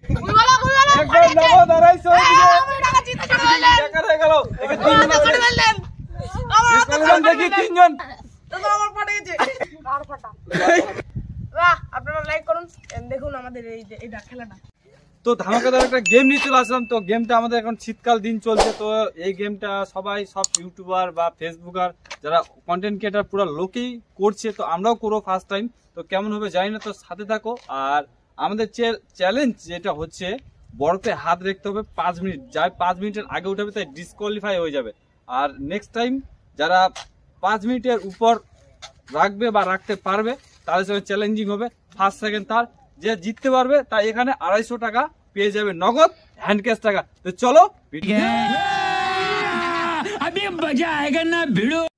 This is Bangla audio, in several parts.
একবার নগদ 250 দেখি তিনজন আপনারা লাইক করুন, দেখুন আমাদের এই খেলাটা। তো ধামাকাদার একটা গেম নিয়ে চলে আসলাম। তো গেমটা আমাদের এখন শীতকাল দিন চলছে, তো এই গেমটা সব ইউটিউবার বা ফেসবুকার যারা কন্টেন্ট ক্রিয়েটার পুরো লোকেই করছে, তো আমরাও করবো ফার্স্ট টাইম। তো কেমন হবে জানি না, তো সাথে থাকো। আর আমাদের চ্যালেঞ্জ যেটা হচ্ছে বরফে হাত রাখতে হবে 5 মিনিট, যাই 5 মিনিটের আগে উঠাবে তাই ডিসকোয়ালিফাই হয়ে যাবে। আর নেক্সট টাইম যারা 5 মিনিটের উপর রাখবে বা রাখতে পারবে তাদের সঙ্গে চ্যালেঞ্জিং হবে। ফার্স্ট সেকেন্ড থার্ড যে জিততে পারবে তাই এখানে 250 টাকা পেয়ে যাবে নগদ, হ্যান্ড ক্যাশ টাকা। তো চলো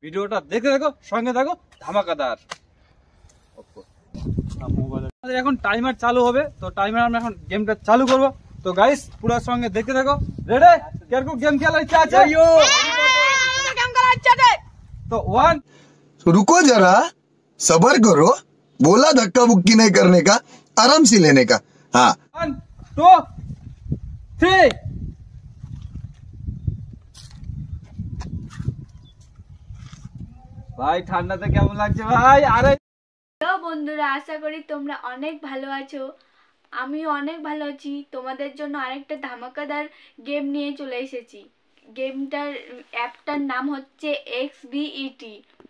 ভিডিওটা দেখে দেখো, সঙ্গে থাকো, ধামাকাদার। এখন টাইমার চালু হবে, তো টাইমার আমরা এখন গেমটা চালু করবো। তো গাইস পুরো সঙ্গে দেখতে থাকো। রেডি? কেরকম গেম খেলার ইচ্ছা আছে? तो 1 रुको जरा सबर करो, बोला धक्का मुक्की नहीं करने का, आराम से लेने का। हाँ 1 2 3 ভাই ঠান্ডাতে কেমন লাগছে ভাই? আরে হ্যালো বন্ধুরা, আশা করি তোমরা অনেক ভালো আছো। আমিও অনেক ভালো আছি। তোমাদের জন্য আরেকটা ধামাকাদার গেম নিয়ে চলে এসেছি। গেমটার অ্যাপটার নাম হচ্ছে XBET।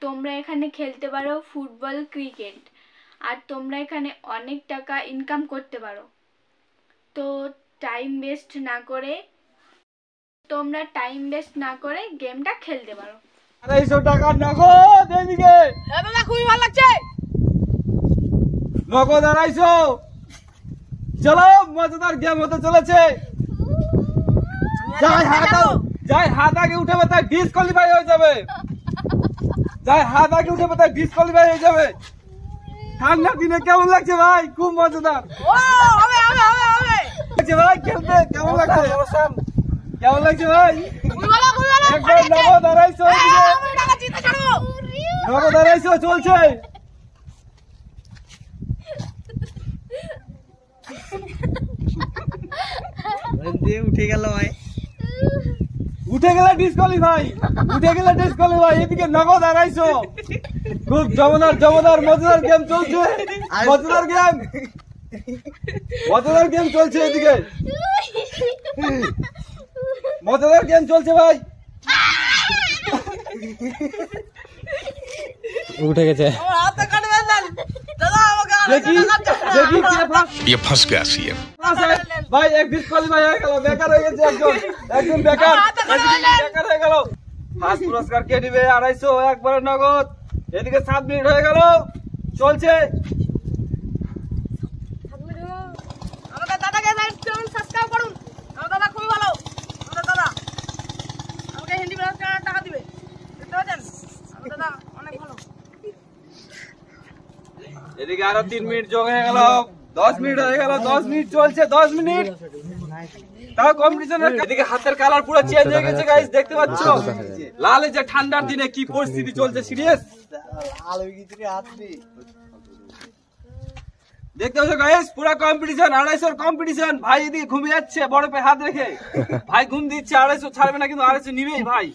তোমরা এখানে খেলতে পারো ফুটবল, ক্রিকেট, আর তোমরা এখানে অনেক টাকা ইনকাম করতে পারো। তো তোমরা টাইম ওয়েস্ট না করে গেমটা খেলতে পারো। 250 টাকা নগদ এদিকে। দাদা খুবই ভালো লাগছে। নগদ 250। চলো মজাদার গেম হতে চলেছে। যাই হাত আগে উঠে তাই ডিসকোয়ালিফাই হয়ে যাবে। ঠান্ডার দিনে কেমন লাগছে ভাই? খুব মজাদার ভাই, খেলতে কেমন লাগছে ভাই? একবার নগদ 250 চলছে। উঠে গেলে ডিসকোয়ালিফাই। এদিকে নগদ 250। খুব জমদার মজাদার গেম চলছে। মজাদার গেম চলছে এদিকে। মজাদার গেম চলছে ভাই। উঠে গেছে। ये फंस गया सीएम ভাই এক ডিসকোয়ালিফাই হয়ে গেল, বেকার হয়ে গেছে একজন বেকার হয়ে গেল। ফার্স্ট পুরস্কার কে দিবে? 250 একবারে নগদ। এদিকে 7 মিনিট হয়ে গেল, চলছে। আমাদের দাদাকে সাবস্ক্রাইব করুন, আমার দাদা খুবই ভালো। আমাদের দাদা আমাকে হিন্দি টাকা দিবে, দেখতে পাচ্ছেন? আমার দাদা অনেক ভালো। এদিকে আরো 3 মিনিট যোগ হয়ে গেল, 10 মিনিট হয়ে গেল। 10 মিনিট চলছে, 10 মিনিট তাও কম্পিটিশন। এদিকে হাতের কালার পুরো চেঞ্জ হয়ে গেছে গাইস, দেখতে পাচ্ছ? লালে যে ঠান্ডার দিনে কি পরিস্থিতি চলছে, সিরিয়াস দেখতে পাচ্ছ গাইস? পুরো কম্পিটিশন, 250 কম্পিটিশন। ভাই এদিকে ঘুমিয়ে যাচ্ছে বরফে হাত রেখে। ভাই ঘুম দিচ্ছে, 250 ছাড়বে না, কিন্তু 250 নিবেই ভাই।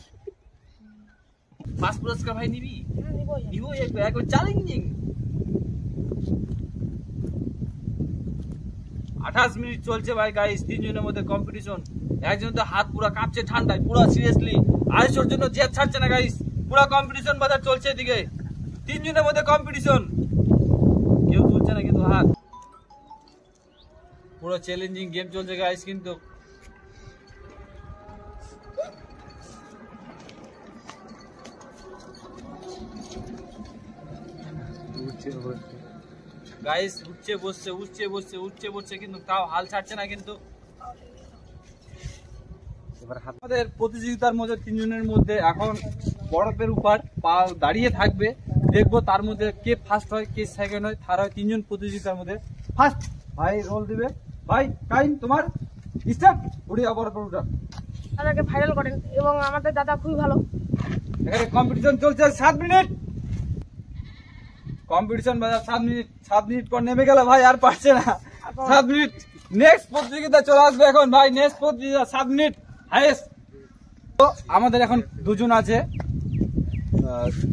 ফার্স্ট পুরস্কার ভাই নিবি? নিবো একবার চ্যালেঞ্জিং। 28 মিনিট চলছে ভাই গাইস, 3 জনের মধ্যে কম্পিটিশন। একজন তো হাত পুরো কাঁপছে ঠান্ডায়, পুরো সিরিয়াসলি 250 জন্য জেদ ছাড়ছে না গাইস। পুরো কম্পিটিশন বাজার চলছে এদিকে, 3 জনের মধ্যে কম্পিটিশন। কেউ তুলছে না কিন্তু হাত। পুরো চ্যালেঞ্জিং গেম চলছে গাইস। কিন্তু গাইস উঠছে বসছে কিন্তু তাও হাল ছাড়ছে না। কিন্তু আমাদের প্রতিযোগিতার মধ্যে 3 জনের মধ্যে এখন বরফের উপর পা দাঁড়িয়ে থাকবে, দেখবো তার মধ্যে কে ফার্স্ট হয়, কে সেকেন্ড হয়, থার্ড হয়। 3 জন প্রতিযোগিতার মধ্যে ফার্স্ট ভাই রোল দিবে। ভাই টাইম তোমার স্টার্ট। উড়িয়া বরফের উপর দাদাকে ভাইরাল করেন, এবং আমাদের দাদা খুবই ভালো। এখানে কম্পিটিশন চলছে 7 মিনিট। কম্পিটিশন বাজার 7 মিনিট পর নেমে গেল ভাই, আর পারছে না। 7 মিনিট নেক্সট প্রতিযোগিতা চলে আসবে এখন ভাই। নেক্সট প্রতিযোগিতা 7 মিনিট হাইয়েস্ট। তো আমাদের এখন দুজন আছে,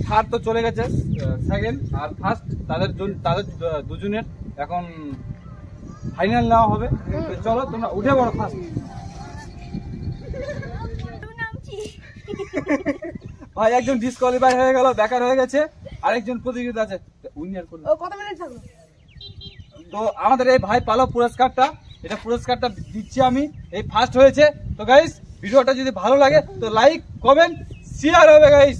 থার্ড তো চলে গেছে, সেকেন্ড আর ফার্স্ট তাদের দুজনের এখন ফাইনাল নেওয়া হবে। তো চলো তোমরা উঠে পড়ো ফার্স্ট। ভাই একজন ডিসকোয়ালিফাই হয়ে গেল, বেকার হয়ে গেছে। আরেকজন প্রতিযোগিতা আছে, উইনার করবে। কত মিনিট থাকলো? তো আমাদের এই ভাই পালো পুরস্কারটা, এটা পুরস্কারটা দিচ্ছি আমি, এই ফার্স্ট হয়েছে। তো গাইস ভিডিওটা যদি ভালো লাগে তো লাইক কমেন্ট শেয়ার হবে গাইস।